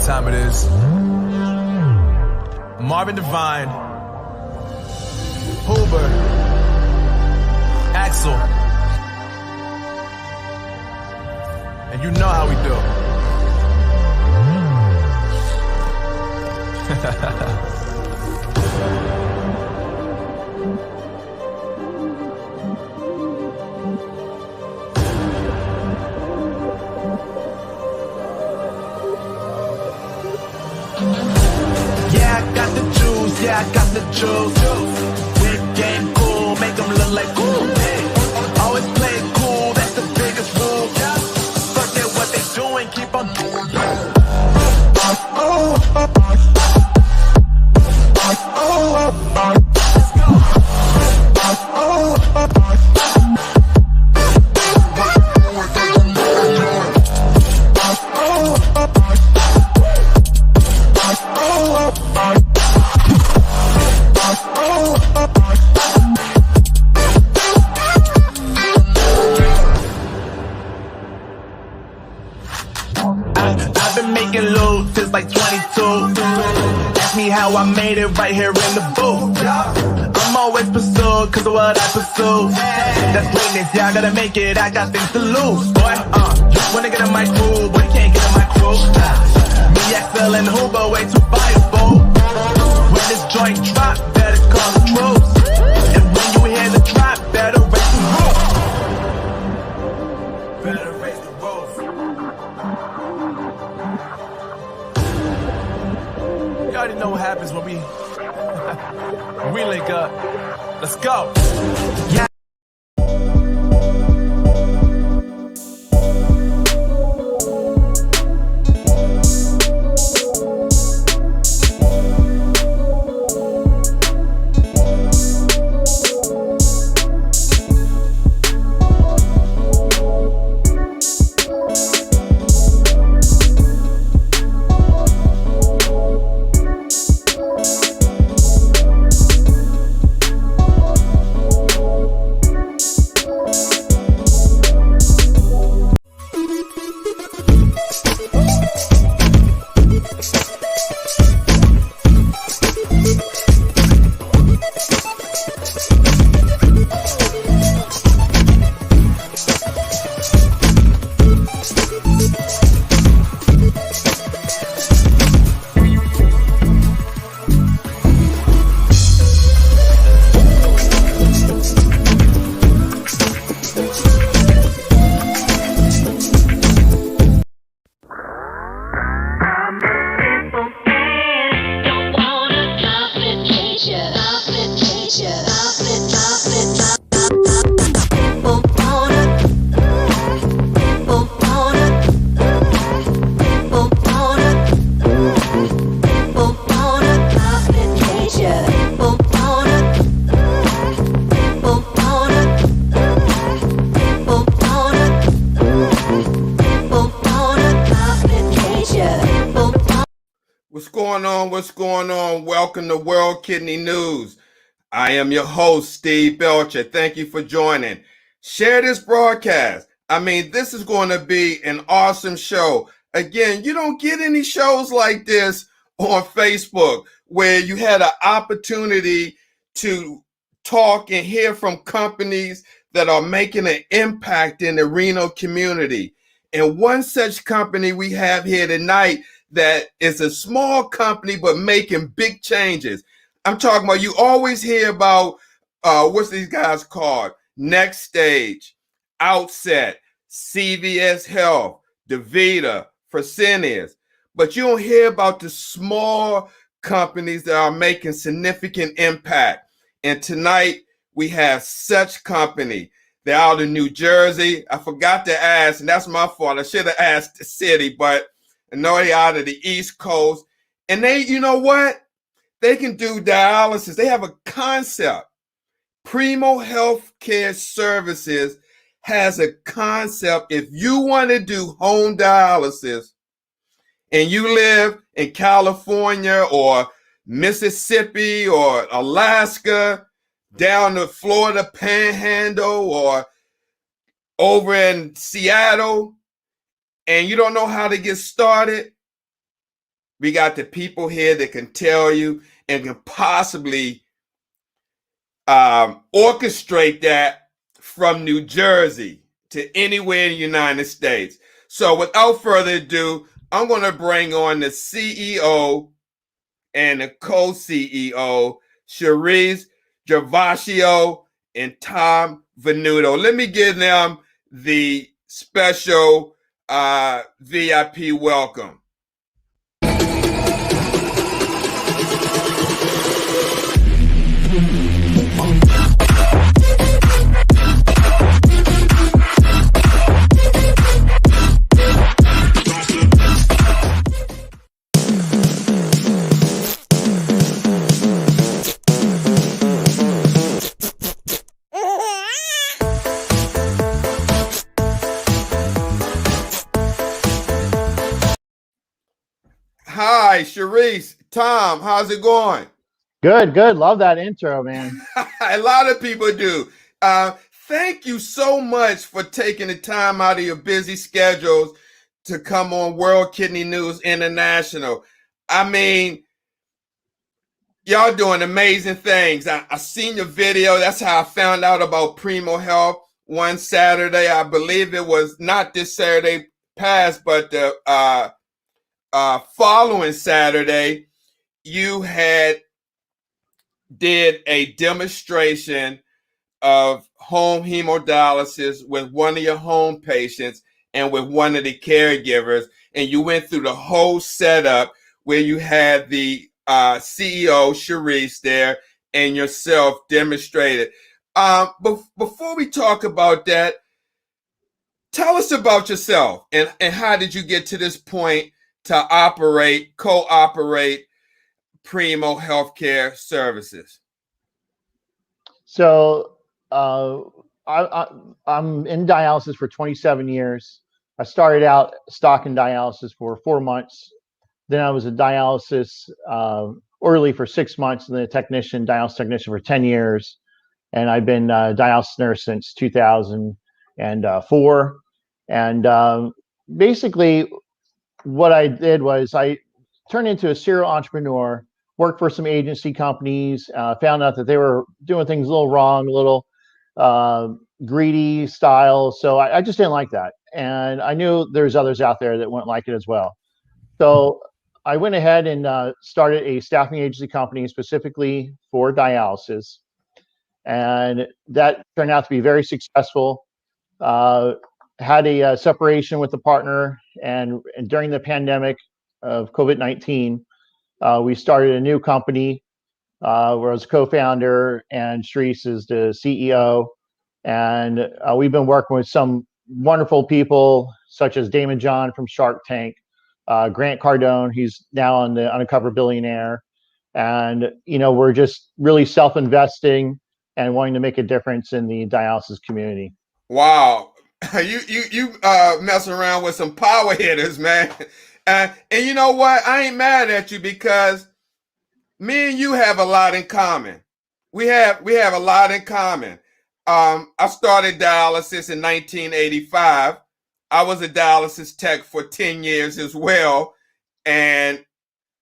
time it is. Marvin Devine, Huber, Axel, and you know how we do. Yeah, I got the juice. Big game cool, make them look like cool. Hey, always play it cool, that's the biggest rule. Forget what they doing, keep on doing. I've been making loot since like 22. Ask me how I made it right here in the booth. I'm always pursued cause of what I pursue. That's greatness, yeah, I gotta make it, I got things to lose. Boy, wanna get in my crew, but you can't get in my crew. Me, Axel, and Huber way too fireable. When this joint drop, better call the troops. And when you hear the drop, better raise the roof. Better raise the roof. You already know what happens when we link up. Let's go. Yeah. What's going on? Welcome to World Kidney News. I am your host, Steve Belcher. Thank you for joining. Share this broadcast. This is going to be an awesome show. Again, you don't get any shows like this on Facebook where you had an opportunity to talk and hear from companies that are making an impact in the renal community. And one such company we have here tonight that is a small company but making big changes. I'm talking about, you always hear about what's these guys called? Next Stage, Outset, CVS Health, DaVita, Fresenius. But you don't hear about the small companies that are making significant impact. And tonight we have such company. They're out in New Jersey. I forgot to ask, and that's my fault. I should have asked the city, but I know they're out of the East Coast. And they, you know what? They can do dialysis. They have a concept. Primo Healthcare Services has a concept. If you want to do home dialysis and you live in California or Mississippi or Alaska, down the Florida Panhandle or over in Seattle, and you don't know how to get started, We got the people here that can tell you and can possibly orchestrate that from New Jersey to anywhere in the United States. So without further ado, I'm going to bring on the CEO and the co-CEO, Cherise Gervasio and Tom Venuto. Let me give them the special VIP welcome. Hi, Cherise, Tom, how's it going? Good, good. Love that intro, man. A lot of people do. Thank you so much for taking the time out of your busy schedules to come on World Kidney News International. I mean, y'all doing amazing things. I seen your video. That's how I found out about Primo Health one Saturday. I believe it was not this Saturday past, but the following Saturday, you did a demonstration of home hemodialysis with one of your home patients and with one of the caregivers, and you went through the whole setup where you had the CEO Cherise there and yourself demonstrated. Before we talk about that, tell us about yourself and how did you get to this point to co-operate Primo Healthcare Services? So I'm in dialysis for 27 years. I started out stocking dialysis for 4 months. Then I was a dialysis orderly for 6 months, and then a dialysis technician for 10 years. And I've been a dialysis nurse since 2004. And basically, what I did was I turned into a serial entrepreneur, worked for some agency companies, found out that they were doing things a little wrong, a little greedy style. So I just didn't like that. And I knew there's others out there that wouldn't like it as well. So I went ahead and started a staffing agency company specifically for dialysis. And that turned out to be very successful. Had a separation with the partner, and during the pandemic of COVID-19, we started a new company where I was co-founder and Shreese is the CEO. And we've been working with some wonderful people such as Damon John from Shark Tank, Grant Cardone, he's now on the Undercover Billionaire. And, we're just really self-investing and wanting to make a difference in the dialysis community. Wow. You messing around with some power hitters, man. And you know what? I ain't mad at you because me and you have a lot in common. We have a lot in common. I started dialysis in 1985. I was a dialysis tech for 10 years as well, and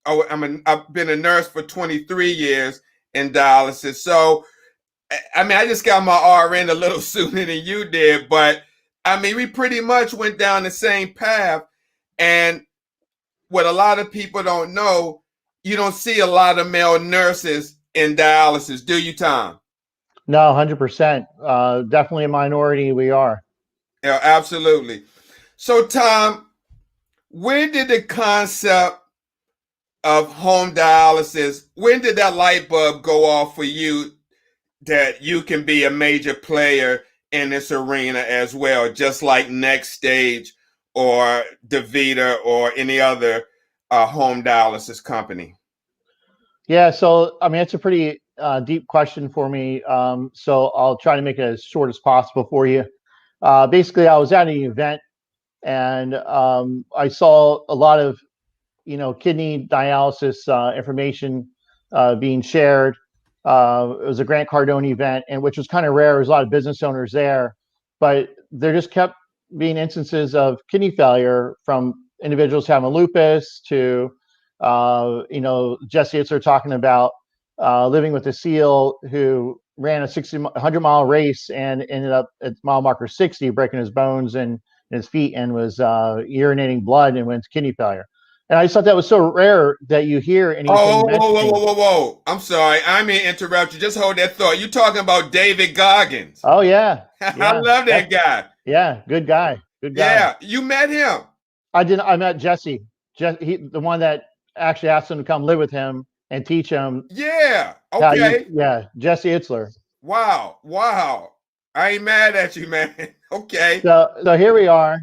I've been a nurse for 23 years in dialysis. So, I mean, I just got my RN a little sooner than you did, but I mean, we pretty much went down the same path. And what a lot of people don't know, you don't see a lot of male nurses in dialysis, do you, Tom? No, 100%. Definitely a minority. We are. Yeah, absolutely. So, Tom, where did the concept of home dialysis, when did that light bulb go off for you that you can be a major player in this arena as well, just like Next Stage or DaVita or any other home dialysis company? Yeah, so I mean, it's a pretty deep question for me. So I'll try to make it as short as possible for you. Basically, I was at an event and I saw a lot of, kidney dialysis information being shared. It was a Grant Cardone event, and which was kind of rare. There was a lot of business owners there, but there just kept being instances of kidney failure from individuals having lupus to Jesse Itzler talking about living with a SEAL who ran a 100-mile race and ended up at mile marker 60, breaking his bones and his feet, and was urinating blood and went to kidney failure. And I just thought that was so rare that you hear anything mentioning. Whoa. I'm sorry. I may interrupt you. Just hold that thought. You're talking about David Goggins. Oh, yeah. I love that guy. Yeah, good guy. Good guy. Yeah, you met him. I met Jesse. The one that actually asked him to come live with him and teach him. Yeah. Okay. Jesse Itzler. Wow. I ain't mad at you, man. Okay. So here we are.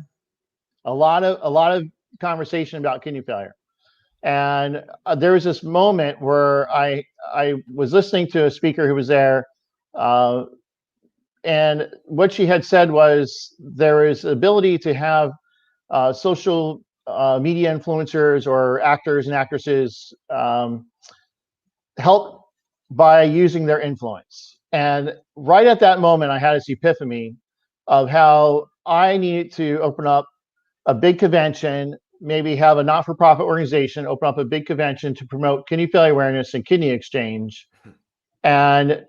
A lot of conversation about kidney failure. And there was this moment where I was listening to a speaker who was there, and what she had said was there is ability to have social media influencers or actors and actresses help by using their influence. And right at that moment, I had this epiphany of how I needed to open up a big convention, maybe have a not-for-profit organization open up a big convention to promote kidney failure awareness and kidney exchange. And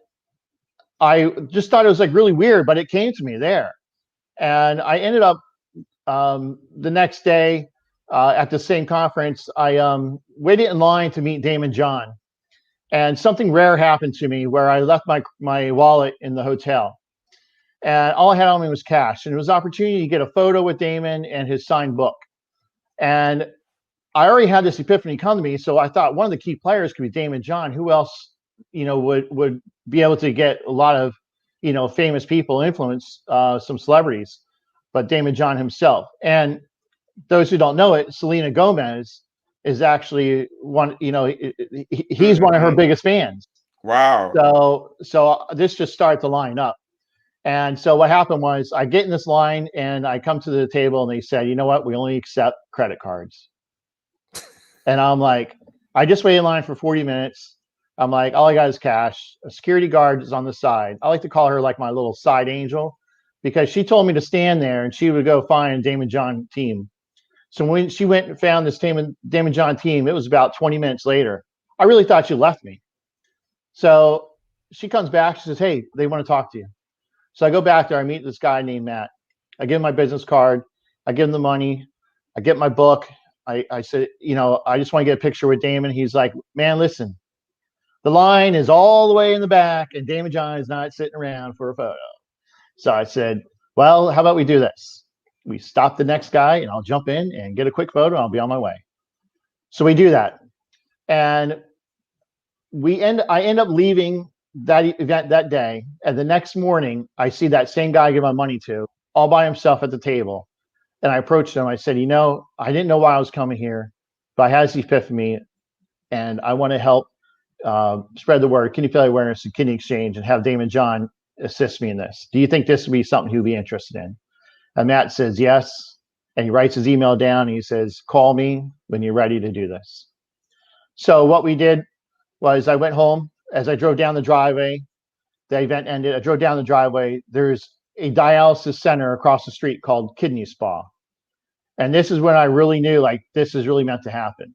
I just thought it was like really weird, but it came to me there. And I ended up the next day at the same conference, I waited in line to meet Damon John. And something rare happened to me where I left my wallet in the hotel. And all I had on me was cash. And it was an opportunity to get a photo with Damon and his signed book. And I already had this epiphany come to me. So I thought one of the key players could be Damon John. Who else, would be able to get a lot of, famous people, influence some celebrities, but Damon John himself. And those who don't know it, Selena Gomez is actually one, he's one of her biggest fans. Wow. So this just started to line up. And so what happened was I get in this line and I come to the table and they said, you know what, we only accept credit cards. And I'm like, I just waited in line for 40 minutes. I'm like, all I got is cash. A security guard is on the side. I like to call her like my little side angel because she told me to stand there and she would go find Damon John team. So when she went and found this Damon John team, it was about 20 minutes later. I really thought she left me. So she comes back. She says, hey, they want to talk to you. So I go back there. I meet this guy named Matt. I give him my business card. I give him the money. I get my book. I said, I just want to get a picture with Damon. He's like, man, listen, the line is all the way in the back and Damon John is not sitting around for a photo. So I said, well, how about we do this? We stop the next guy and I'll jump in and get a quick photo and I'll be on my way. So we do that. And I end up leaving that event that day. And the next morning, I see that same guy I give my money to all by himself at the table. And I approached him. I said, I didn't know why I was coming here, but I had this epiphany and I want to help spread the word, kidney failure awareness and kidney exchange, and have Damon John assist me in this. Do you think this would be something he'd be interested in? And Matt says, yes. And he writes his email down and he says, call me when you're ready to do this. So what we did was I went home. As I drove down the driveway, the event ended. I drove down the driveway. There's a dialysis center across the street called Kidney Spa. And this is when I really knew, like, this is really meant to happen.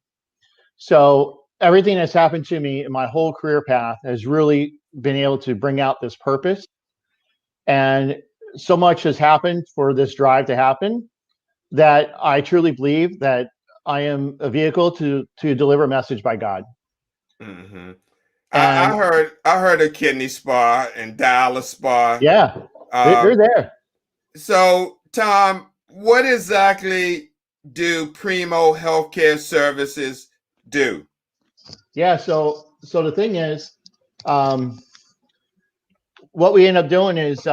So everything that's happened to me in my whole career path has really been able to bring out this purpose. And so much has happened for this drive to happen that I truly believe that I am a vehicle to deliver a message by God. Mm-hmm. I heard a kidney spa and dialysis spa. Yeah, they're there. So, Tom, what exactly do Primo Healthcare Services do? Yeah, so the thing is, what we end up doing is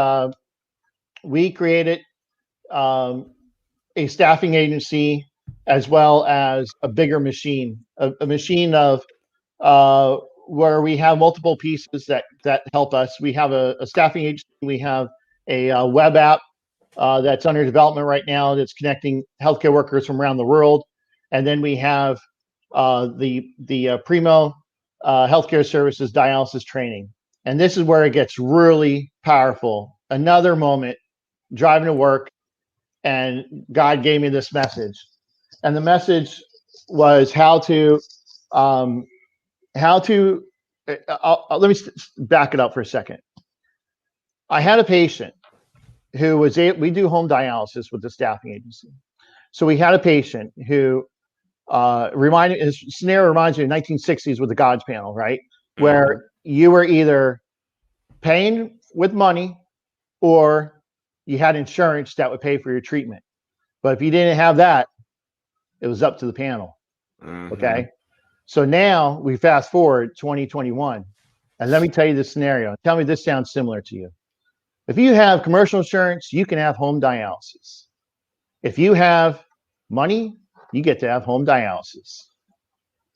we created a staffing agency as well as a bigger machine, a machine of where we have multiple pieces that help us. We have a staffing agency. We have a web app that's under development right now that's connecting healthcare workers from around the world. And then we have the Primo Healthcare Services dialysis training. And this is where it gets really powerful. Another moment, driving to work, and God gave me this message. And the message was how to How to, let me back it up for a second. I had a patient who was, we do home dialysis with the staffing agency. So we had a patient who his scenario reminds me of 1960s with the God's panel, right? Where you were either paying with money or you had insurance that would pay for your treatment. But if you didn't have that, it was up to the panel. Okay. So now we fast forward 2021. And let me tell you the scenario. Tell me this sounds similar to you. If you have commercial insurance, you can have home dialysis. If you have money, you get to have home dialysis.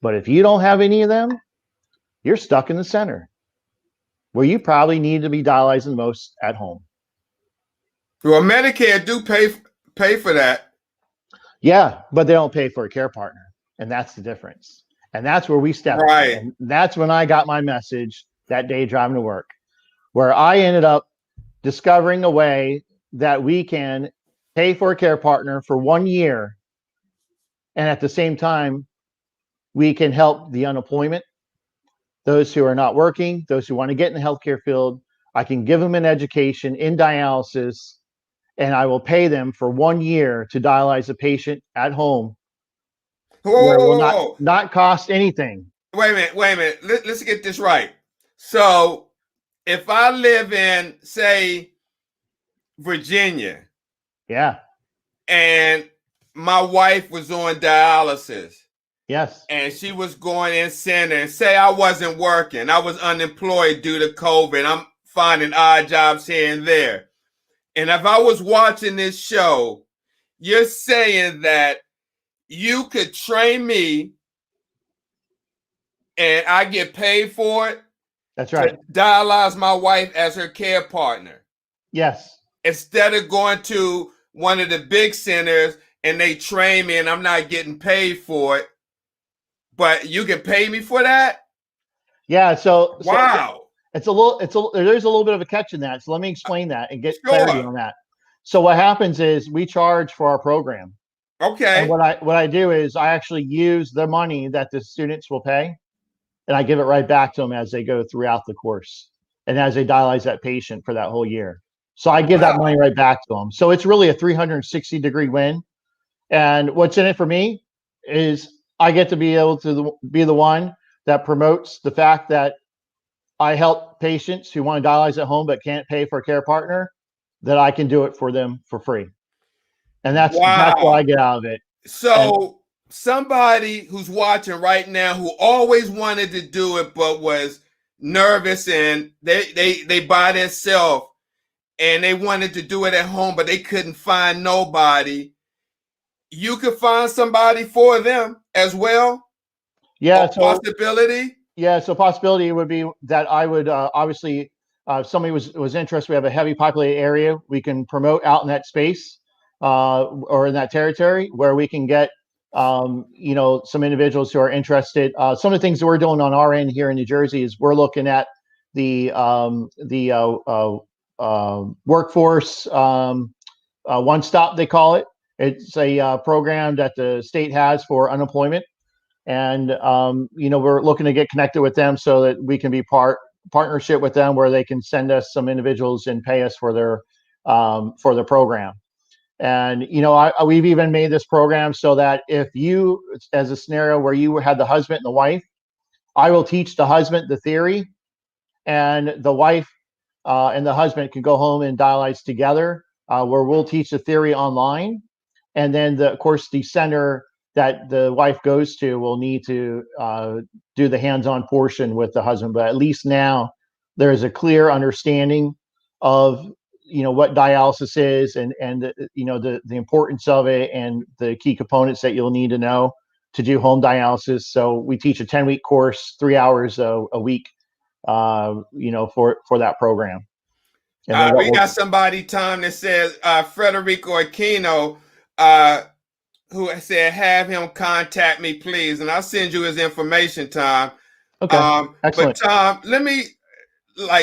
But if you don't have any of them, you're stuck in the center where you probably need to be dialyzing the most at home. Well, Medicare do pay for that. Yeah, but they don't pay for a care partner. And that's the difference. And that's where we step Right. in. And that's when I got my message that day driving to work, where I ended up discovering a way that we can pay for a care partner for 1 year. And at the same time, we can help the unemployment, those who are not working, those who want to get in the healthcare field. I can give them an education in dialysis, and I will pay them for 1 year to dialyze a patient at home. Where it will not cost anything. Wait a minute. Let's get this right. So if I live in, say, Virginia, yeah, and my wife was on dialysis, yes, and she was going in center, and say I wasn't working, I was unemployed due to COVID, I'm finding odd jobs here and there, and if I was watching this show, you're saying that you could train me and I get paid for it. That's right. To dialyze my wife as her care partner. Yes. Instead of going to one of the big centers and they train me and I'm not getting paid for it, but you can pay me for that? Yeah. So wow. There's a little bit of a catch in that. So let me explain that and get clarity on that. So what happens is we charge for our program. Okay. And what I do is I actually use the money that the students will pay, and I give it right back to them as they go throughout the course and as they dialyze that patient for that whole year. So I give that money right back to them. So it's really a 360-degree win. And what's in it for me is I get to be able to be the one that promotes the fact that I help patients who want to dialyze at home but can't pay for a care partner, that I can do it for them for free. And that's what I get out of it. So somebody who's watching right now who always wanted to do it but was nervous and they by themselves and they wanted to do it at home but they couldn't find nobody, you could find somebody for them as well? Yeah. Possibility? Yeah. So possibility would be that I would obviously, if somebody was interested, we have a heavy populated area, we can promote out in that space or in that territory where we can get some individuals who are interested. Some of the things that we're doing on our end here in New Jersey is we're looking at the workforce one stop, they call it. It's a program that the state has for unemployment, and we're looking to get connected with them so that we can be partnership with them where they can send us some individuals and pay us for their program. And, we've even made this program so that if you, as a scenario where you had the husband and the wife, I will teach the husband the theory, and the wife and the husband can go home and dialyze together, where we'll teach the theory online. And then, of course, the center that the wife goes to will need to do the hands-on portion with the husband. But at least now there's a clear understanding of what dialysis is and the importance of it and the key components that you'll need to know to do home dialysis. So we teach a 10-week course, 3 hours a week, for that program. And we got somebody, Tom, that says Federico Aquino, who said, have him contact me, please. And I'll send you his information, Tom. Okay. Excellent. But Tom, let me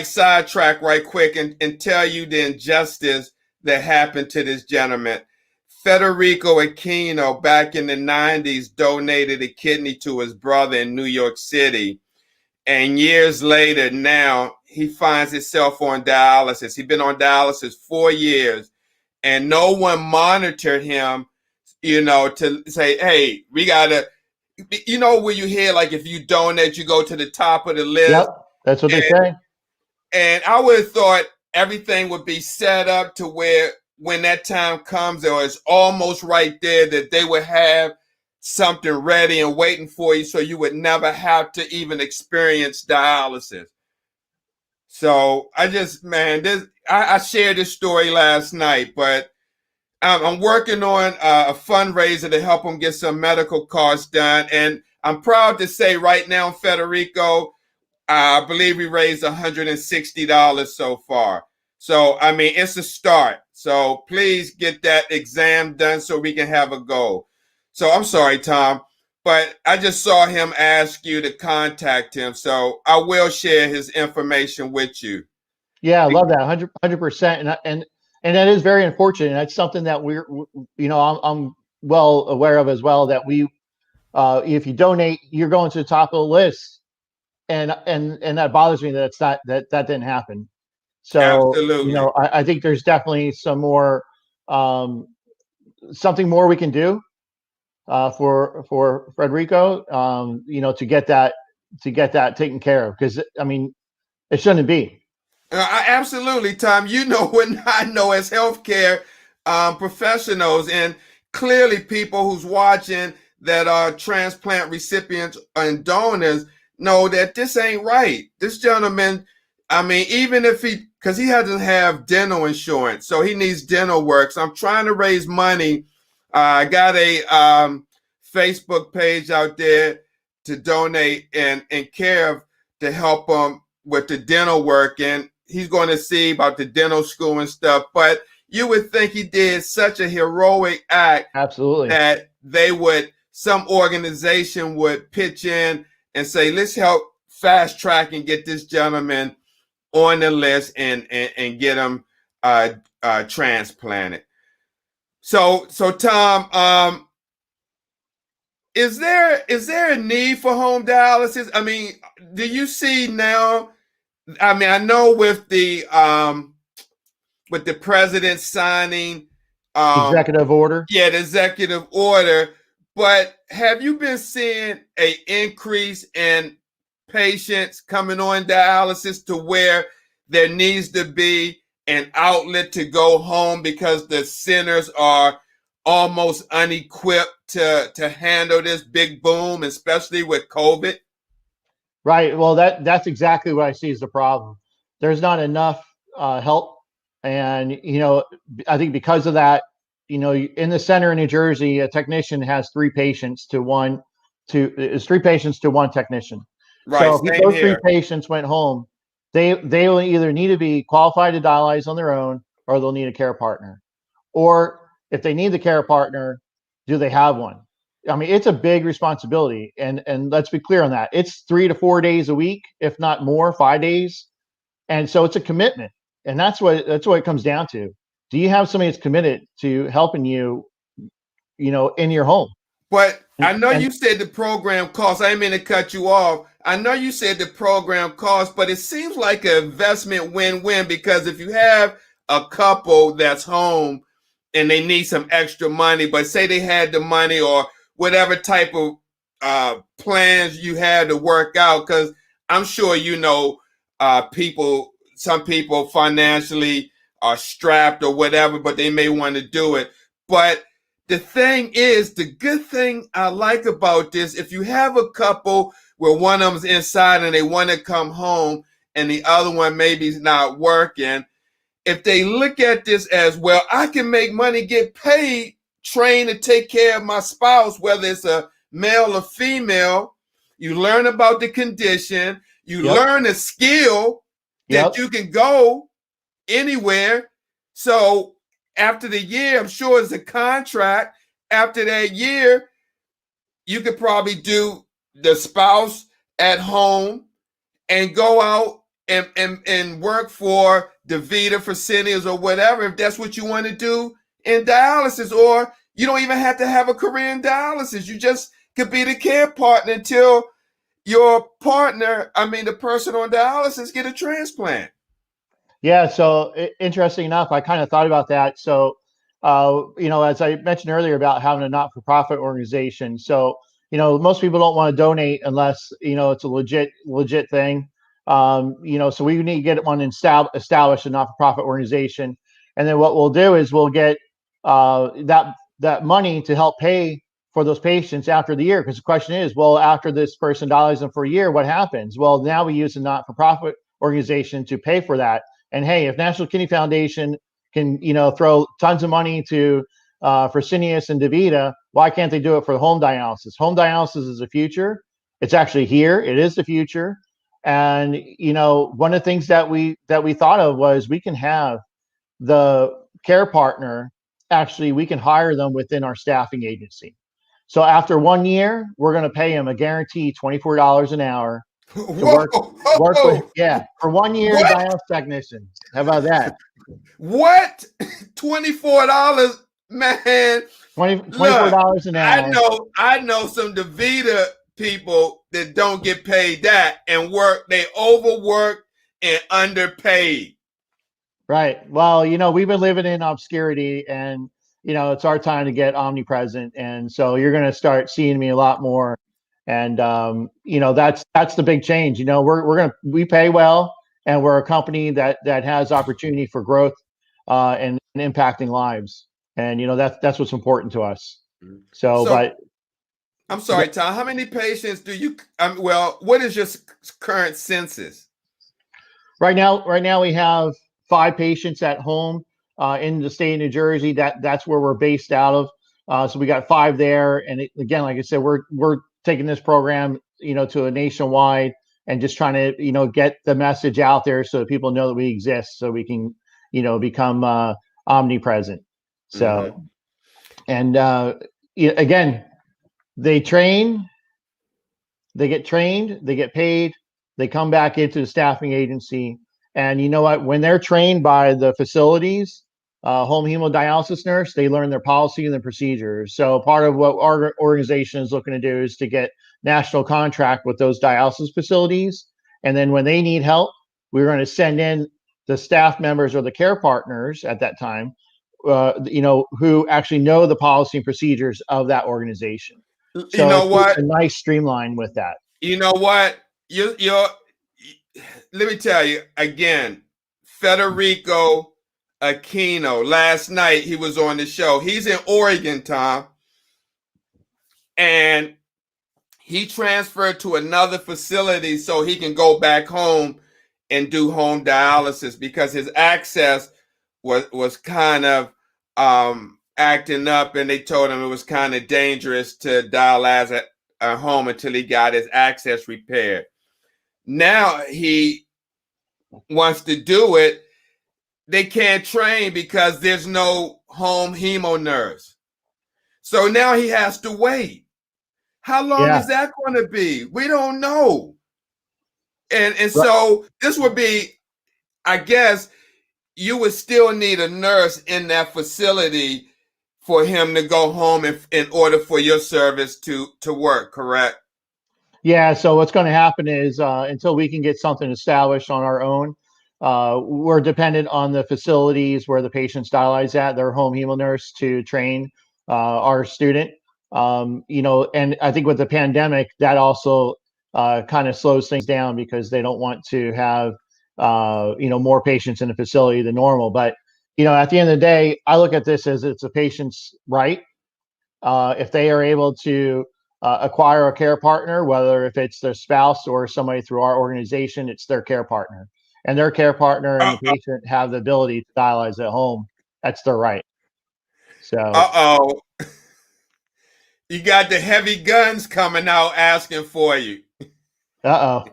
sidetrack right quick and tell you the injustice that happened to this gentleman. Federico Aquino back in the 90s donated a kidney to his brother in New York City. And years later, now he finds himself on dialysis. He's been on dialysis 4 years, and no one monitored him, to say, hey, we got to, where you hear, like, if you donate, you go to the top of the list. Yep, that's what they say. And I would have thought everything would be set up to where when that time comes, or it's almost right there, that they would have something ready and waiting for you, so you would never have to even experience dialysis. So I shared this story last night, but I'm working on a fundraiser to help them get some medical costs done. And I'm proud to say right now, Federico, I believe we raised $160 so far. So, I mean, it's a start. So please get that exam done so we can have a goal. So I'm sorry, Tom, but I just saw him ask you to contact him. So I will share his information with you. Yeah, I love that 100%. And that is very unfortunate. And that's something that I'm well aware of as well, that if you donate, you're going to the top of the list. And that bothers me that didn't happen. So, Absolutely. I think there's definitely some more, something more we can do for Federico, to get that taken care of, because I mean, it shouldn't be. Absolutely, Tom. What I know as healthcare professionals, and clearly people who's watching that are transplant recipients and donors, know that this ain't right. This gentleman, I mean, even if because he doesn't have dental insurance, so he needs dental work. So I'm trying to raise money. I got a Facebook page out there to donate and care of, to help him with the dental work. And he's going to see about the dental school and stuff. But you would think he did such a heroic act. Absolutely. That some organization would pitch in and say, let's help fast track and get this gentleman on the list and get him transplanted. So Tom, is there a need for home dialysis? I mean, do you see now? I mean, I know with the president signing executive order. Yeah, the executive order. But have you been seeing an increase in patients coming on dialysis to where there needs to be an outlet to go home because the centers are almost unequipped to handle this big boom, especially with COVID? Right. Well, that's exactly what I see as the problem. There's not enough help, and I think because of that, in the center in New Jersey, a technician has three patients to one technician. Right. So if those here. 3 patients went home, they will either need to be qualified to dialyze on their own, or they'll need a care partner. Or if they need the care partner, do they have one? I mean, it's a big responsibility, and let's be clear on that. It's 3 to 4 days a week, if not more, 5 days, and so it's a commitment, and that's what it comes down to. Do you have somebody that's committed to helping you, in your home? But I know you said the program costs. I didn't mean to cut you off. I know you said the program costs, but it seems like an investment win-win, because if you have a couple that's home and they need some extra money, but say they had the money or whatever type of plans you had to work out, because I'm sure some people financially are strapped or whatever, but they may want to do it. But the thing is, the good thing I like about this, if you have a couple where one of them's inside and they want to come home and the other one maybe is not working, if they look at this as, well, I can make money, get paid, train to take care of my spouse, whether it's a male or female, you learn about the condition, you learn a skill that you can go anywhere. So after the year, I'm sure it's a contract. After that year, you could probably do the spouse at home and go out and work for DaVita, for Fresenius or whatever, if that's what you want to do in dialysis, or you don't even have to have a career in dialysis. You just could be the care partner until your partner, the person on dialysis, get a transplant. Yeah, so interesting enough, I kind of thought about that. So, as I mentioned earlier about having a not-for-profit organization. So, most people don't want to donate unless, it's a legit thing. So we need to get one established, a not-for-profit organization. And then what we'll do is we'll get that money to help pay for those patients after the year. Because the question is, well, after this person dies them for a year, what happens? Well, now we use a not-for-profit organization to pay for that. And hey, if National Kidney Foundation can, throw tons of money to Fresenius and DaVita, why can't they do it for home dialysis? Home dialysis is the future. It's actually here. It is the future. And one of the things that we thought of was we can have the care partner. Actually, we can hire them within our staffing agency. So after 1 year, we're going to pay them a guarantee $24 an hour to work with, for 1 year dialysis technician. How about that? What? $24, man. $24 an hour. I know some DaVita people that don't get paid that and they overwork and underpaid. Right. Well, we've been living in obscurity, and it's our time to get omnipresent. And so you're going to start seeing me a lot more. And that's the big change. We pay well, and we're a company that has opportunity for growth and impacting lives. And that's what's important to us. But I'm sorry, Tom. How many patients do you? What is your current census? Right now we have 5 patients at home in the state of New Jersey. That's where we're based out of. So we got 5 there, and again, like I said, we're taking this program, to a nationwide, and just trying to, get the message out there so that people know that we exist, so we can, become omnipresent. So, and again, they train, they get trained, they get paid, they come back into the staffing agency. And you know what? When they're trained by the facilities, home hemodialysis nurse, they learn their policy and their procedures. So part of what our organization is looking to do is to get national contract with those dialysis facilities. And then when they need help, we're going to send in the staff members or the care partners at that time, who actually know the policy and procedures of that organization. So you know what? A nice streamline with that. You know what? Let me tell you again, Federico Aquino. Last night he was on the show. He's in Oregon, Tom, and he transferred to another facility so he can go back home and do home dialysis because his access was kind of acting up, and they told him it was kind of dangerous to dialyze at home until he got his access repaired. Now he wants to do it. They can't train because there's no home hemo nurse. So now he has to wait. How long is that going to be? We don't know. And so this would be, I guess, you would still need a nurse in that facility for him to go home in order for your service to work, correct? Yeah, so what's going to happen is until we can get something established on our own, we're dependent on the facilities where the patients dialyze at, their home hemo nurse, to train our student. And I think with the pandemic, that also kind of slows things down because they don't want to have, more patients in the facility than normal. But, at the end of the day, I look at this as it's a patient's right. If they are able to acquire a care partner, whether if it's their spouse or somebody through our organization, it's their care partner. And their care partner and the patient have the ability to dialyze at home. That's their right. So, you got the heavy guns coming out asking for you. Nah,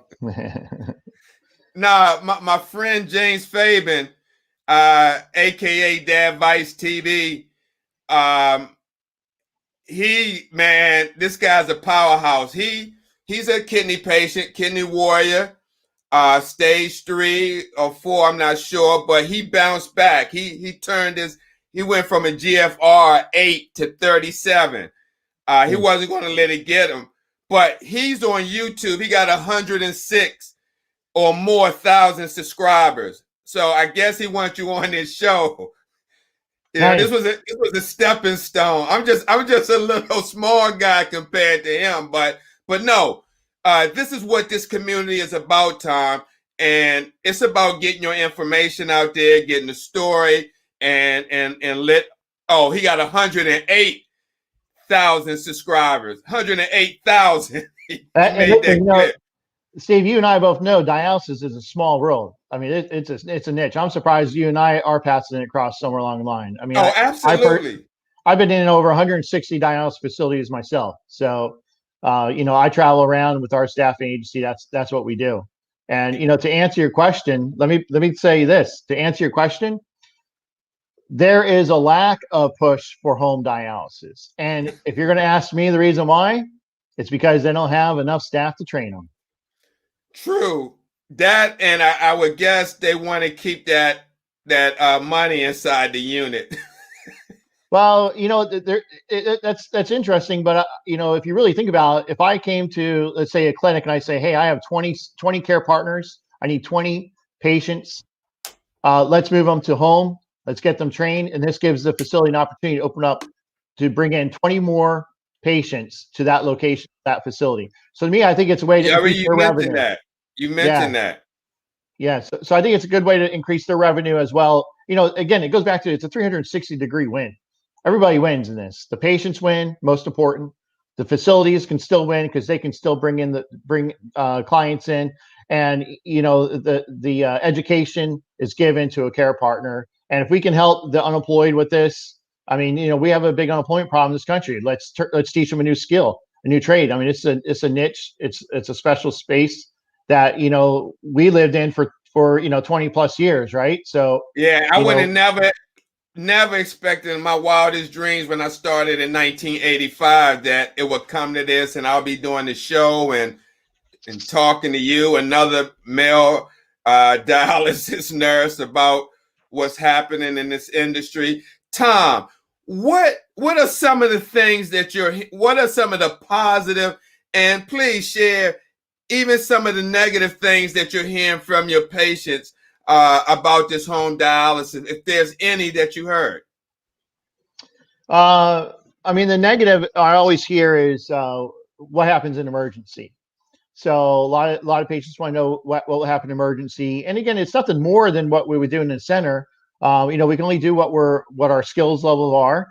my friend James Fabian, aka Dad Vice TV, this guy's a powerhouse. He's a kidney patient, kidney warrior, stage 3 or 4, I'm not sure, but he bounced back. He turned He went from a GFR 8 to 37. He wasn't going to let it get him, but he's on YouTube. He got 106 or more thousand subscribers. So I guess he wants you on his show. Yeah, Nice. this was a stepping stone. I'm just a little small guy compared to him, but no, this is what this community is about, Tom, and it's about getting your information out there, getting the story, and let. Oh, he got 108,000 subscribers. 108,000. He made that clip. Steve, you and I both know dialysis is a small world. I mean, it's a niche. I'm surprised you and I, our paths didn't cross somewhere along the line. I mean, absolutely. I've been in over 160 dialysis facilities myself. So, I travel around with our staffing agency. That's what we do. And to answer your question, let me say this. To answer your question, there is a lack of push for home dialysis. And if you're going to ask me the reason why, it's because they don't have enough staff to train them. True. That, and I would guess they want to keep that money inside the unit. Well, that's interesting. But if you really think about it, if I came to, let's say, a clinic and I say, hey, I have 20 care partners, I need 20 patients. Let's move them to home. Let's get them trained, and this gives the facility an opportunity to open up to bring in 20 more patients to that location, that facility. So to me, I think it's a way to increase their revenue. You mentioned that. Yeah. So I think it's a good way to increase their revenue as well. Again, it goes back to, it's a 360-degree win. Everybody wins in this. The patients win, most important. The facilities can still win because they can still bring clients in, and the education is given to a care partner. And if we can help the unemployed with this, I mean, we have a big unemployment problem in this country. Let's teach them a new skill, a new trade. I mean, it's a niche. It's a special space that we lived in for 20 plus years, right? So yeah, I would have never expected in my wildest dreams when I started in 1985 that it would come to this, and I'll be doing the show and talking to you, another male dialysis nurse, about what's happening in this industry. Tom, what are some of the things that what are some of the positive, and please share even some of the negative things that you're hearing from your patients about this home dialysis, if there's any that you heard? I mean, the negative I always hear is what happens in emergency. So a lot of patients want to know what will happen in emergency. And again, it's nothing more than what we would do in the center. We can only do what our skills levels are,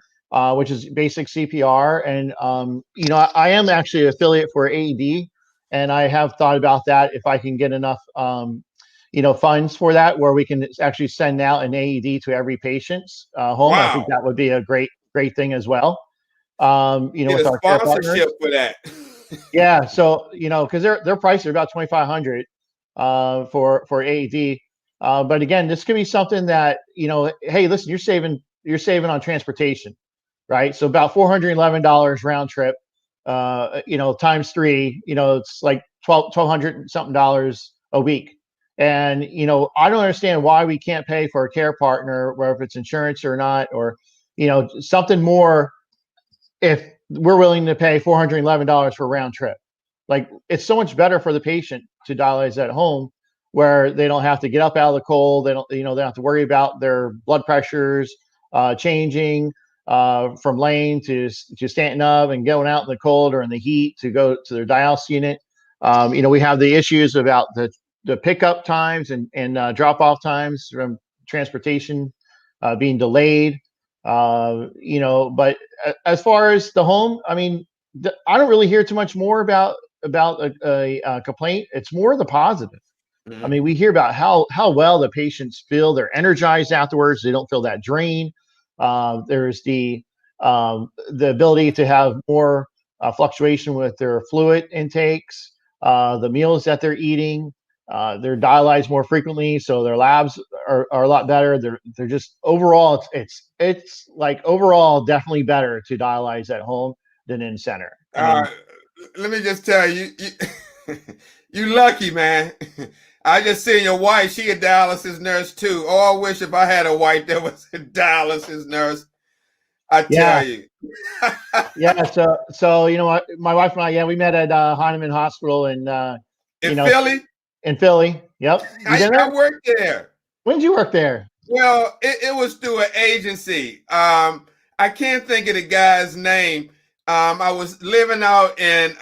which is basic CPR. And I am actually an affiliate for AED, and I have thought about that if I can get enough funds for that, where we can actually send out an AED to every patient's home. Wow. I think that would be a great thing as well. Get with a our care partners. sponsorship for that. Yeah, so because their prices are about $2,500 for AED. But again, this could be something that hey, listen, you're saving on transportation, right? So about $411 round trip, times 3, it's like $1,200 something a week. And I don't understand why we can't pay for a care partner, whether it's insurance or not, or something more. If we're willing to pay $411 for a round trip, like, it's so much better for the patient to dialyze at home, where they don't have to get up out of the cold. They don't have to worry about their blood pressures changing from laying to standing up and going out in the cold or in the heat to go to their dialysis unit. We have the issues about the pickup times and drop off times from transportation being delayed. But as far as the home, I mean, I don't really hear too much more about a complaint. It's more the positive. Mm-hmm. I mean, we hear about how well the patients feel. They're energized afterwards. They don't feel that drain. There's the ability to have more fluctuation with their fluid intakes, the meals that they're eating. They're dialyzed more frequently, so their labs are a lot better. They're just overall, it's like overall definitely better to dialyze at home than in center. Let me just tell you, you lucky, man. I just seen your wife. She a dialysis nurse too. Oh, I wish if I had a wife that was a dialysis nurse. I Yeah, tell you. yeah. So you know what, my wife and I, yeah, we met at Heinemann Hospital in In you know Philly, in Philly. Yep. You been I there? worked there. When did you work there? Well, it was through an agency. I can't think of the guy's name. I was living out in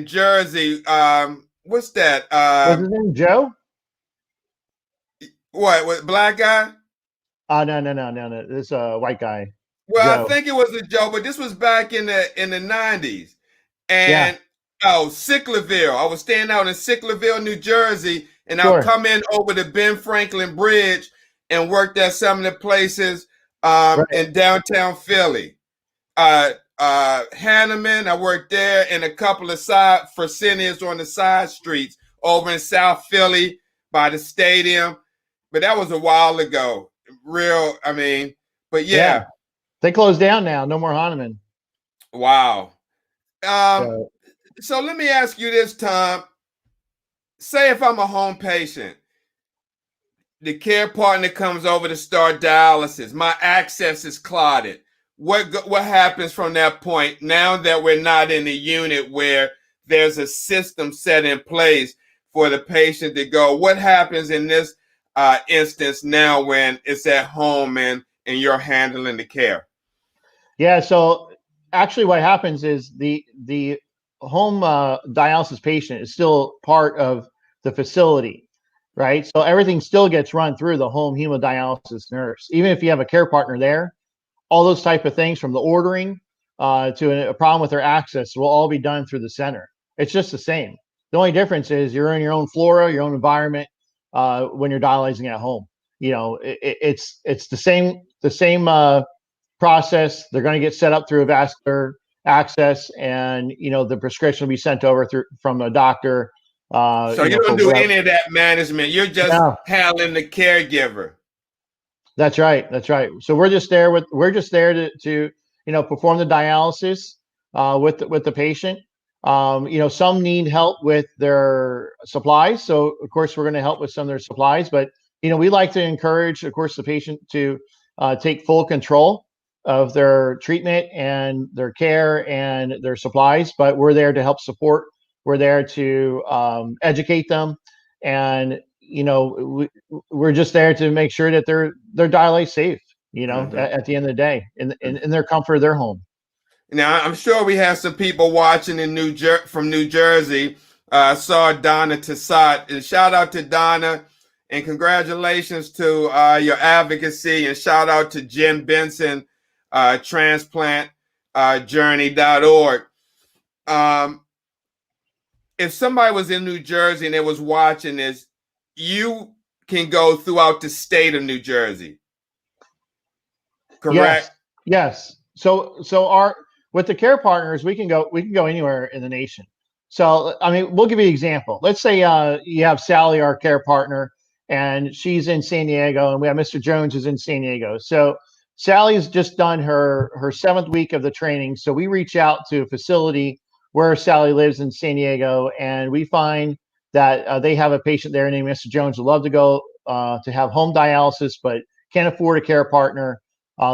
Jersey. What's that? Was his name Joe? What black guy? No. This white guy, Well, I Joe. think it was a Joe, but this was back in the 90s. Yeah, And oh, Sicklerville. I was staying out in Sicklerville, New Jersey, and I'll sure. come in over the Ben Franklin Bridge and worked at some of the places Right. in downtown Philly. Hanneman, I worked there, and a couple of side Fresenius on the side streets over in South Philly by the stadium. But that was a while ago. Real, I mean, but Yeah, yeah, they closed down now. No more Hahnemann. wow. Um, So so let me ask you this, Tom. Say if I'm a home patient, the care partner comes over to start dialysis. My access is clotted. What happens from that point now that we're not in a unit where there's a system set in place for the patient to go? What happens in this instance now when it's at home and you're handling the care? yeah, so actually, what happens is the home dialysis patient is still part of the facility, right? So everything still gets run through the home hemodialysis nurse, even if you have a care partner there. All those type of things, from the ordering to a problem with their access, will all be done through the center. It's just the same. The only difference is you're in your own flora, your own environment when you're dialyzing at home. You know, it's the same process. They're going to get set up through a vascular access, and the prescription will be sent over through from a doctor. So you For don't do whatever. any of that management. You're just Yeah, handling the caregiver. that's right. That's right. So we're just there to perform the dialysis with the patient. Some need help with their supplies, so of course we're going to help with some of their supplies. But we like to encourage, of course, the patient to take full control of their treatment and their care and their supplies. But we're there to help support. We're there to educate them, and we're just there to make sure that their dial is safe. Mm-hmm. At the end of the day, in their comfort of their home. Now, I'm sure we have some people watching in from New Jersey. Saw Donna Tassat, and shout out to Donna, and congratulations to your advocacy, and shout out to Jim Benson, transplant journey.org. If somebody was in New Jersey and they was watching this, you can go throughout the state of New Jersey, Yes, correct? yes. So our with the care partners, we can go anywhere in the nation. So I mean, we'll give you an example. Let's say you have Sally, our care partner, and she's in San Diego, and we have Mr. Jones who's in San Diego. So Sally's just done her 7th week of the training. So we reach out to a facility where Sally lives in San Diego, and we find that they have a patient there named Mr. Jones who would love to go to have home dialysis, but can't afford a care partner.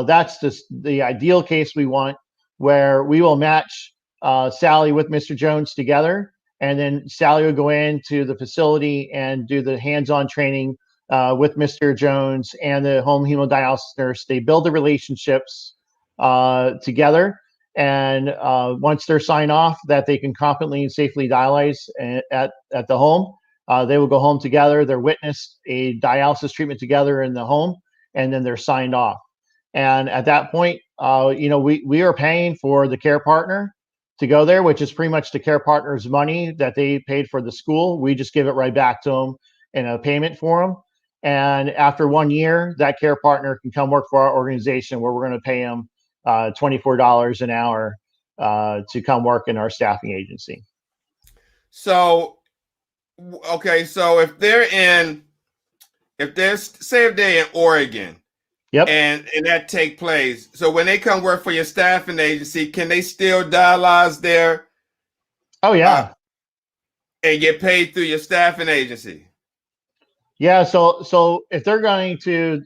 That's the ideal case we want, where we will match Sally with Mr. Jones together, and then Sally will go into the facility and do the hands-on training with Mr. Jones and the home hemodialysis nurse. They build the relationships together, and once they're signed off that they can competently and safely dialyze at the home, they will go home together. They're witnessed a dialysis treatment together in the home, and then they're signed off. And at that point, we are paying for the care partner to go there, which is pretty much the care partner's money that they paid for the school. We just give it right back to them in a payment for them. And after 1 year, that care partner can come work for our organization, where we're going to pay them $24 an hour to come work in our staffing agency. So, okay, so if they're in Oregon, Yep. and that take place, so when they come work for your staffing agency, can they still dialyze there? Oh yeah. And get paid through your staffing agency. Yeah, so if they're going to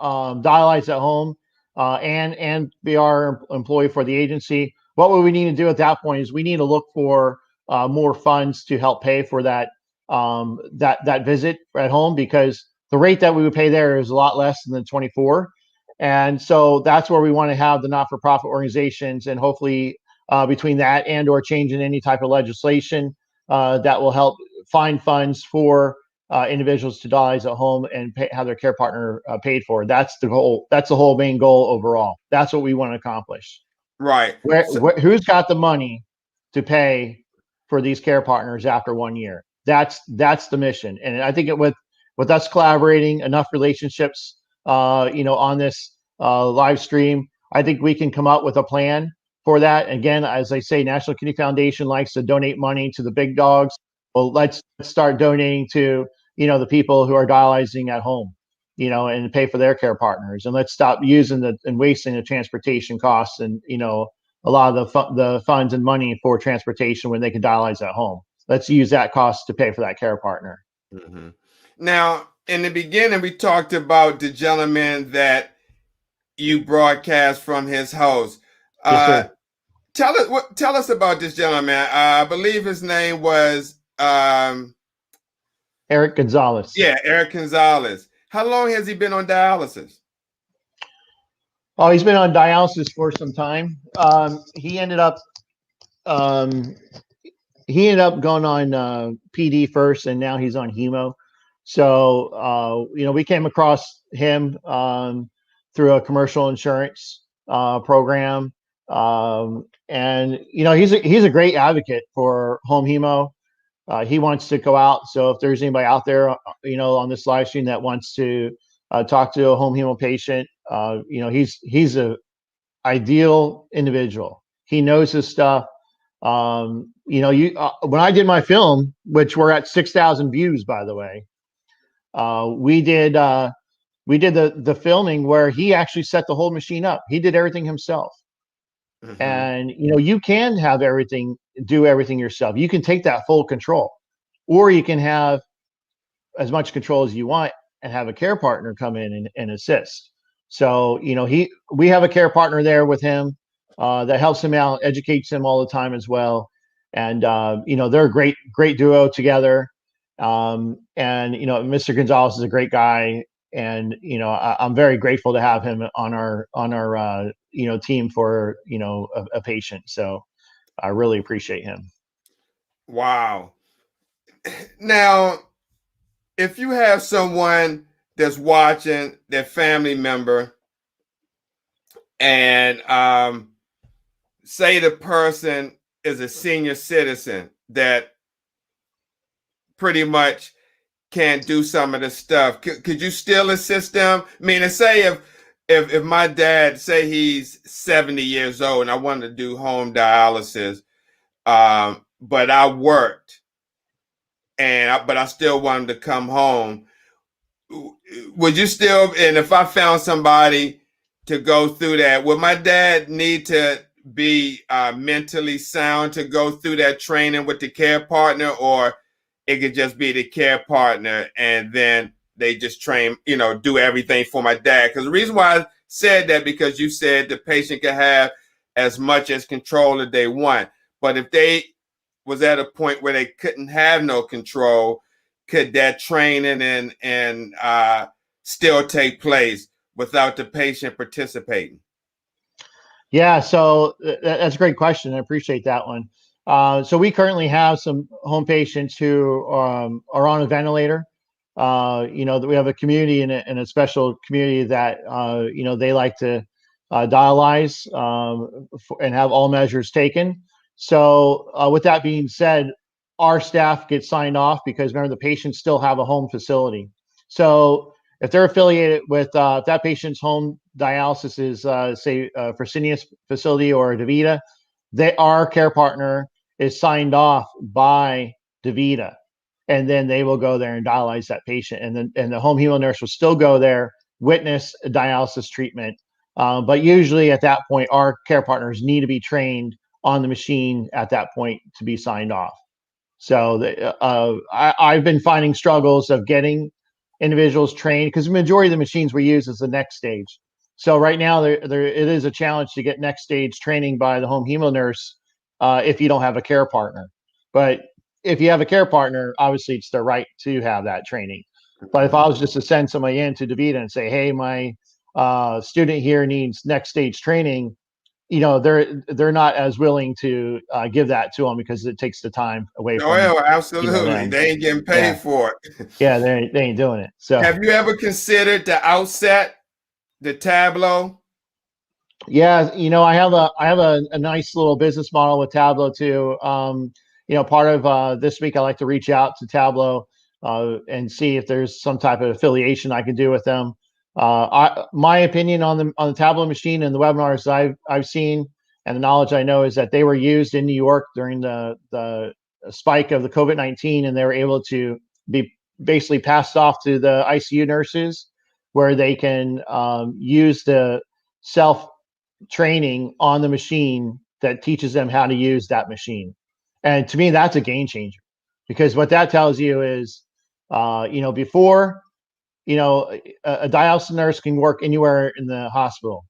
dialyze at home and be our employee for the agency, what would we need to do at that point is we need to look for more funds to help pay for that visit at home, because the rate that we would pay there is a lot less than the 24. And so that's where we want to have the not-for-profit organizations, and hopefully between that and or changing any type of legislation that will help find funds for individuals to dialyze at home and have their care partner paid for. That's the goal. That's the whole main goal overall. That's what we want to accomplish. Right. Who's got the money to pay for these care partners after 1 year? That's the mission. And I think with us collaborating, enough relationships, on this live stream, I think we can come up with a plan for that. Again, as I say, National Kidney Foundation likes to donate money to the big dogs. Well, let's start donating to the people who are dialyzing at home, and pay for their care partners, and let's stop using and wasting the transportation costs and a lot of the funds and money for transportation when they can dialyze at home. Let's use that cost to pay for that care partner. Mm-hmm. Now, in the beginning, we talked about the gentleman that you broadcast from his house. Yes, sir. Tell us about this gentleman. I believe his name was Eric Gonzalez. Yeah, Eric Gonzalez. How long has he been on dialysis? Oh, he's been on dialysis for some time. He ended up going on PD first, and now he's on hemo. So we came across him through a commercial insurance program, and he's a great advocate for home hemo. He wants to go out. So if there's anybody out there, on this live stream that wants to talk to a home hemo patient, he's a ideal individual. He knows his stuff. When I did my film, which we're at 6,000 views, by the way, we did the filming where he actually set the whole machine up. He did everything himself. Mm-hmm. And you can do everything yourself. You can take that full control, or you can have as much control as you want and have a care partner come in and assist. So we have a care partner there with him that helps him out, educates him all the time as well. And they're a great duo together. And Mr. Gonzalez is a great guy, and I'm very grateful to have him on our team for a patient. So I really appreciate him. Wow. Now, if you have someone that's watching, their family member, and say the person is a senior citizen that pretty much can't do some of the stuff, could you still assist them? I mean, and say if my dad, say he's 70 years old and I wanted to do home dialysis, but I worked but I still want him to come home, would you still, and if I found somebody to go through that, would my dad need to be mentally sound to go through that training with the care partner, or it could just be the care partner and then they just train, do everything for my dad? Because the reason why I said that, because you said the patient can have as much as control as they want, but if they was at a point where they couldn't have no control, could that training and still take place without the patient participating? Yeah, so that's a great question. I appreciate that one. So we currently have some home patients who are on a ventilator. That we have a community and a special community that they like to dialyze and have all measures taken. So with that being said, our staff gets signed off because remember, the patients still have a home facility. So if they're affiliated with if that patient's home dialysis is say Fresenius facility or DaVita, our care partner is signed off by DaVita, and then they will go there and dialyze that patient, and the home hemo nurse will still go there, witness a dialysis treatment. But usually at that point, our care partners need to be trained on the machine at that point to be signed off. So I've been finding struggles of getting individuals trained because the majority of the machines we use is the next stage. So right now there it is a challenge to get next stage training by the home hemo nurse if you don't have a care partner. But if you have a care partner, obviously it's their right to have that training. But if I was just to send somebody in to DaVita and say, hey, my student here needs next stage training, they're not as willing to give that to them because it takes the time away Oh, from yeah, absolutely. them. They ain't getting paid Yeah, for it. yeah, they ain't doing it. So Have you ever considered the Outset, the Tableau? yeah, I have a nice little business model with Tableau too. Part of this week I like to reach out to Tableau and see if there's some type of affiliation I can do with them. My opinion on the Tableau machine and the webinars I've seen and the knowledge I know is that they were used in New York during the spike of the COVID-19, and they were able to be basically passed off to the ICU nurses, where they can use the self training on the machine that teaches them how to use that machine. And to me, that's a game changer, because what that tells you is, before, a dialysis nurse can work anywhere in the hospital,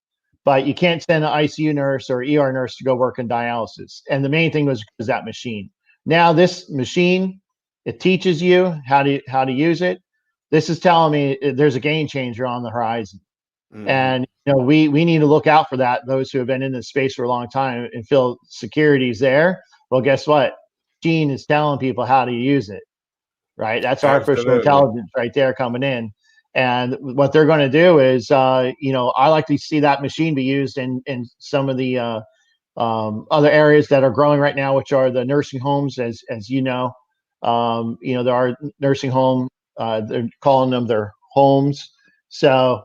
but you can't send an ICU nurse or ER nurse to go work in dialysis. And the main thing was that machine. Now this machine, it teaches you how to use it. This is telling me there's a game changer on the horizon. Mm-hmm. And we need to look out for that. Those who have been in this space for a long time and feel security's there. Well, guess what? Gene is telling people how to use it, right? That's artificial intelligence right there coming in. And what they're going to do is, I like to see that machine be used in some of the other areas that are growing right now, which are the nursing homes, as there are nursing home. They're calling them their homes. So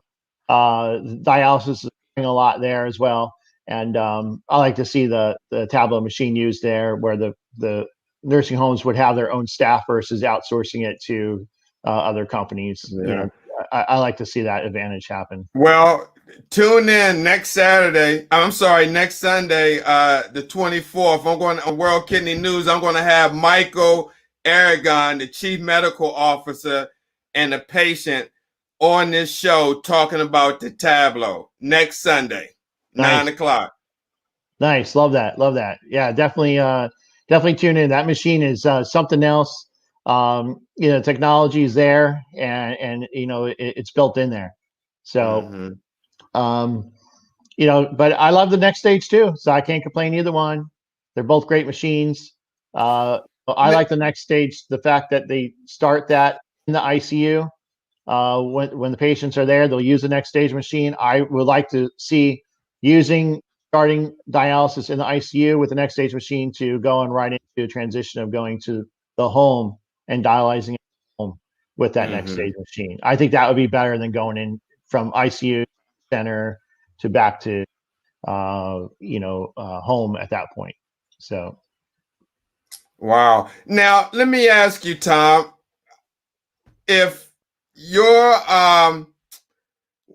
dialysis is doing a lot there as well. And I like to see the Tableau machine used there, where the nursing homes would have their own staff versus outsourcing it to other companies. Yeah. I like to see that advantage happen. Well, tune in next Sunday, the 24th. I'm going on World Kidney News. I'm going to have Michael Aragon, the Chief Medical Officer, and the patient on this show talking about the Tableau next Sunday, Nice. 9 o'clock. Nice. Love that. Yeah, definitely tune in. That machine is something else. Technology is there, and it's built in there. So, but I love the next stage too. So I can't complain either one. They're both great machines. I like the next stage, the fact that they start that in the ICU. When the patients are there, they'll use the next stage machine. I would like to see starting dialysis in the ICU with the next stage machine to going right into a transition of going to the home and dialyzing at home with that next stage machine. I think that would be better than going in from ICU center to back to home at that point. So, wow. Now let me ask you, Tom, if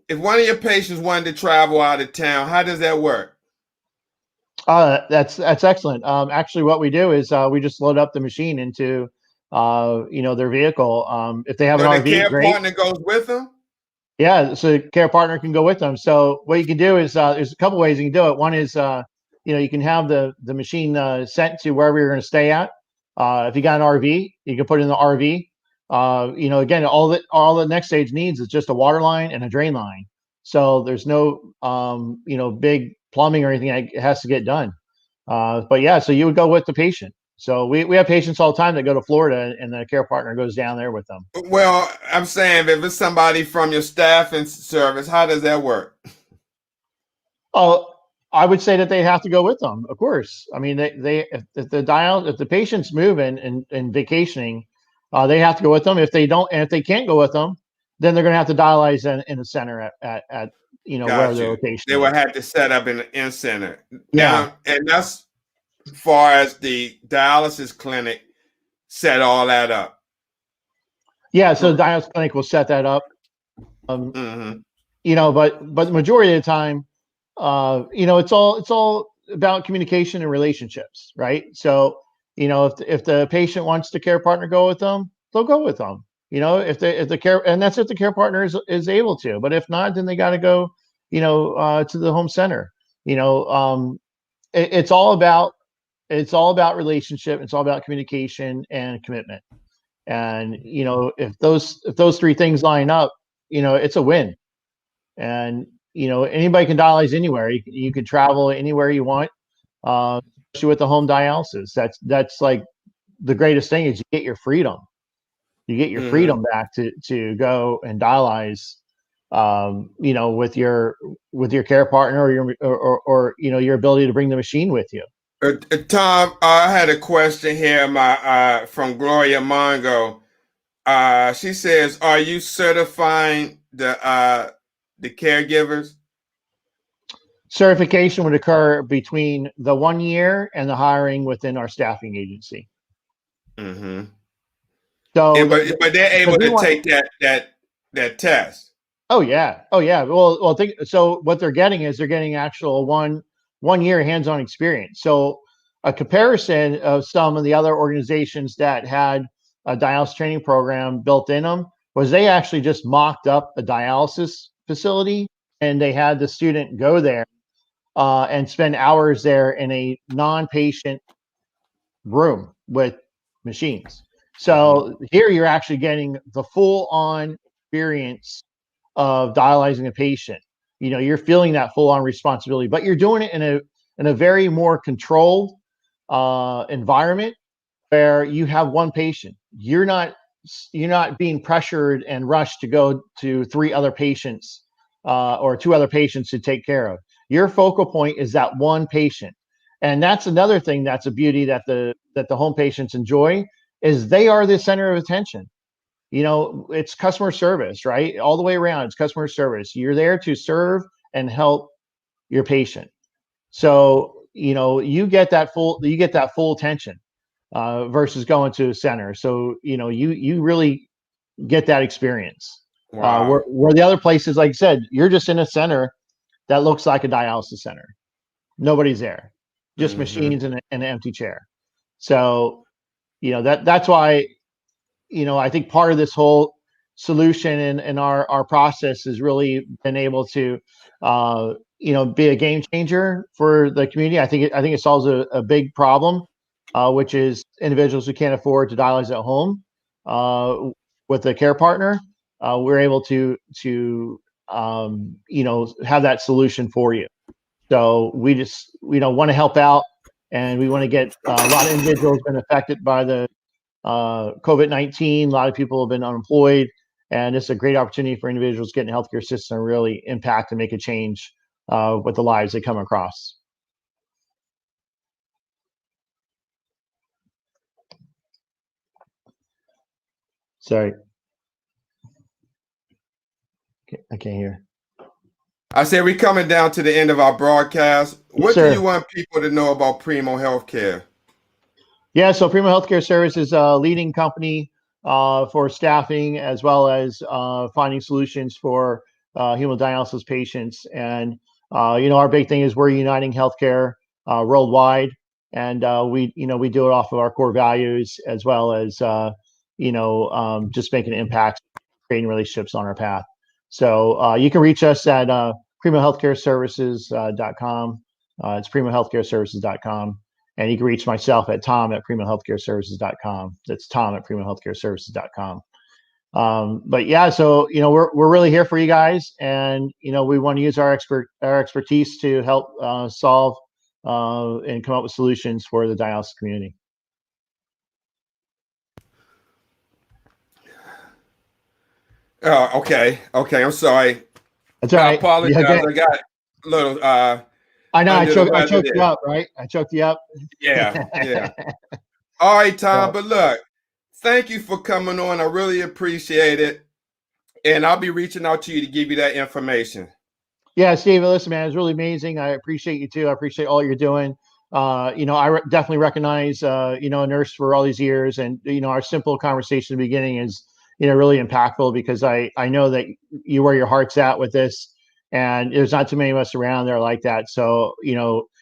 if one of your patients wanted to travel out of town, how does that work? That's excellent. Actually, what we do is we just load up the machine into their vehicle. If they have an RV, the care great. partner goes with them? Yeah, so care partner can go with them. So what you can do is there's a couple ways you can do it. One is you can have the machine sent to wherever you're going to stay at. If you got an RV, you can put it in the RV. Again, all the next stage needs is just a water line and a drain line. So there's no big plumbing or anything that has to get done. But yeah, so you would go with the patient. So we have patients all the time that go to Florida, and the care partner goes down there with them. Well, I'm saying if it's somebody from your staffing service, how does that work? Oh, I would say that they have to go with them, of course. I mean, if the patient's moving and vacationing, they have to go with them. If they don't, and if they can't go with them, then they're going to have to dialyze in the center at where their location. They will have to set up in the center. Yeah, now, and that's as far as the dialysis clinic set all that up. Yeah, so the dialysis clinic will set that up. But the majority of the time, it's all about communication and relationships, right? So if the patient wants the care partner go with them, they'll go with them. If the care, and that's if the care partner is able to. But if not, then they got to go, to the home center. It's all about relationship. It's all about communication and commitment. And if those three things line up, it's a win. And anybody can dialyze anywhere. You can travel anywhere you want, especially with the home dialysis. That's like the greatest thing is you get your freedom. You get your freedom back to go and dialyze, with your care partner or your ability to bring the machine with you. Tom, I had a question here from Gloria Mongo. She says, are you certifying the caregivers? Certification would occur between the 1 year and the hiring within our staffing agency. Mm-hmm. So, yeah, but they're able to take that test. Oh yeah. Well, so. What they're getting is actual 1 year hands-on experience. So a comparison of some of the other organizations that had a dialysis training program built in them was they actually just mocked up a dialysis facility and they had the student go there and spend hours there in a non-patient room with machines. So here you're actually getting the full-on experience of dialyzing a patient. You're feeling that full-on responsibility, but you're doing it in a very more controlled environment where you have one patient. You're not being pressured and rushed to go to three other patients or two other patients to take care of. Your focal point is that one patient. And that's another thing that's a beauty that the home patients enjoy is they are the center of attention. It's customer service, right? All the way around, it's customer service. You're there to serve and help your patient. So, you get that full attention versus going to a center. So, you really get that experience. Wow. Where the other places, like I said, you're just in a center that looks like a dialysis center. Nobody's there, just machines and an empty chair. So, that's why, I think part of this whole solution and our process has really been able to, be a game changer for the community. I think it solves a big problem, which is individuals who can't afford to dialyze at home with a care partner. We're able to have that solution for you. So we just want to help out, and we want to get a lot of individuals been affected by the COVID-19. A lot of people have been unemployed, and it's a great opportunity for individuals getting the healthcare system to really impact and make a change with the lives they come across. Sorry, I can't hear. I said we're coming down to the end of our broadcast. What do you want people to know about Primo Healthcare? Yeah, so Primo Healthcare Service is a leading company for staffing as well as finding solutions for hemodialysis patients. And our big thing is we're uniting healthcare worldwide, and we do it off of our core values as well as just making an impact, creating relationships on our path. So you can reach us at primohealthcareservices.com. It's primohealthcareservices.com. And you can reach myself at tom@primohealthcareservices.com. That's tom@primohealthcareservices.com. But yeah, so we're really here for you guys, and we want to use our expertise to help solve and come up with solutions for the dialysis community. Oh, okay. I'm sorry. That's all right. I apologize. Yeah, I got a little. I know I choked you up, right? I choked you up. Yeah. All right, Tom. But look, thank you for coming on. I really appreciate it, and I'll be reaching out to you to give you that information. Yeah, Steve, listen, man, it's really amazing. I appreciate you too. I appreciate all you're doing. I definitely recognize, a nurse for all these years, and our simple conversation at the beginning is, really impactful because I know that you where your heart's at with this, and there's not too many of us around there like that. So,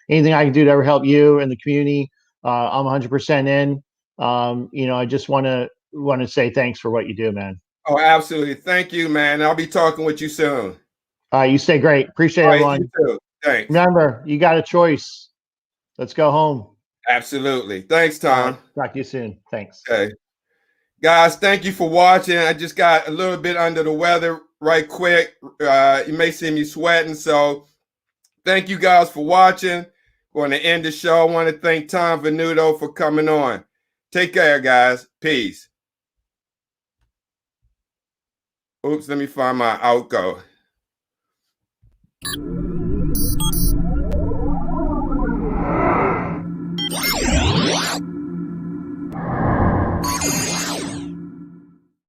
anything I can do to ever help you and the community, I'm 100% in. I just want to say thanks for what you do, man. Oh, absolutely. Thank you, man. I'll be talking with you soon. You stay great. Appreciate All right, everyone. you too. Thanks. Remember, you got a choice. Let's go home. Absolutely. Thanks, Tom. Talk to you soon. Thanks. Okay. Guys, thank you for watching. I just got a little bit under the weather right quick. You may see me sweating. So thank you guys for watching. We're going to end the show. I want to thank Tom Venuto for coming on. Take care, guys. Peace. Oops, let me find my outgo.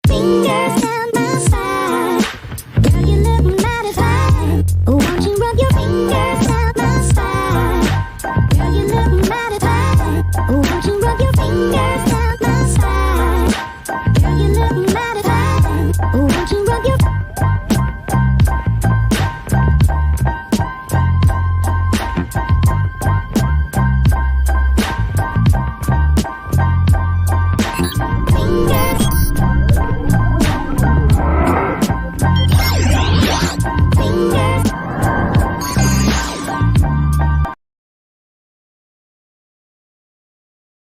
Fingers down my spine. Girl, you look mighty fine. Won't you rub your fingers down my spine? Girl, you look mighty fine. Won't you rub your fingers down my spine? Girl, you look mighty fine. Won't you